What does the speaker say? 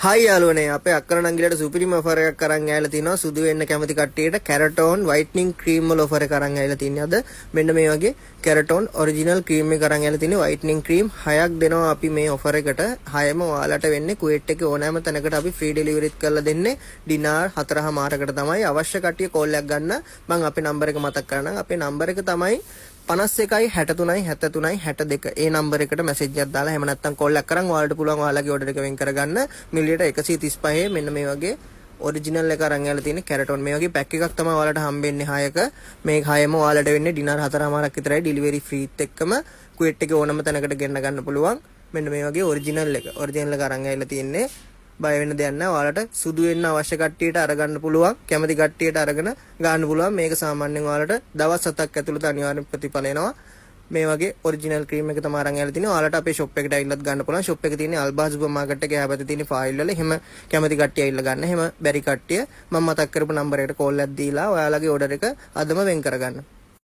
හයි යාළුවනේ අපේ අක්කර නංගිලට සුපිරිම ඔෆර් එකක් අරන් ඇවිල්ලා තිනවා සුදු වෙන්න කැමති කට්ටියට කැරටෝන් වයිට්නින් ක්‍රීම් වල ඔෆර් එකක් අරන් ඇවිල්ලා තින්නේ අද මෙන්න මේ වගේ කැරටෝන් ඔරිජිනල් ක්‍රීම් එක අරන් ඇවිල්ලා තින්නේ වයිට්නින් ක්‍රීම් 6ක් දෙනවා අපි මේ ඔෆර් එකට 6ම ඔයාලට වෙන්නේ කුවේට් එකේ ඕනෑම තැනකට අපි ෆ්‍රී ඩෙලිවරිත් කරලා දෙන්නේ ඩිනාර් 4:00කට තමයි අවශ්‍ය කට්ටිය කෝල් එකක් ගන්න මම අපේ නම්බර එක මතක් කරනම් අපේ නම්බර එක තමයි 51 63 73 62 ඒ නම්බර එකට මැසේජ් එකක් දාලා එහෙම නැත්නම් කෝල් එකක් කරන් ඔයාලට පුළුවන් ඔයාලගේ ඕඩර් එක වෙන් කරගන්න මිලියට 135 මෙන්න මේ වගේ ඔරිජිනල් එක අරන් යලා තියෙන කැරටෝන් මේ වගේ පැක් එකක් තමයි ඔයාලට හම්බෙන්නේ 6ක මේ 6ම ඔයාලට වෙන්නේ ඩිනර් 4:00ක් විතරයි ඩෙලිවරි ෆ්‍රීත් එක්කම කුවේට් එකේ ඕනම තැනකට ගෙන්න ගන්න පුළුවන් මෙන්න මේ වගේ ඔරිජිනල් එක අරන් ඇවිල්ලා තියෙන්නේ බය වෙන්න දෙයක් නැහැ ඔයාලට සුදු වෙන්න අවශ්‍ය කට්ටියට අරගන්න පුළුවන් කැමති කට්ටියට අරගෙන ගන්න පුළුවන් මේක සාමාන්‍යයෙන් ඔයාලට දවස් 7ක් ඇතුළත අනිවාර්යෙන් ප්‍රතිඵල එනවා මේ වගේ ඔරිජිනල් ක්‍රීම් එක තමයි අරන් ඇවිල්ලා තින්නේ ඔයාලට අපේ ෂොප් එකට ඇවිල්ලත් ගන්න පුළුවන් ෂොප් එකේ තියෙන්නේ අල්බා සුපර් මාකට් එකේ හැබැයි තියෙන්නේ ෆයිල් වල එහෙම කැමති කට්ටිය ඇවිල්ලා ගන්න එහෙම බැරි කට්ටිය මම මතක් කරපු නම්බරයකට කෝල් එකක් දීලා ඔයාලගේ ඕඩර් එක අදම වෙන් කරගන්න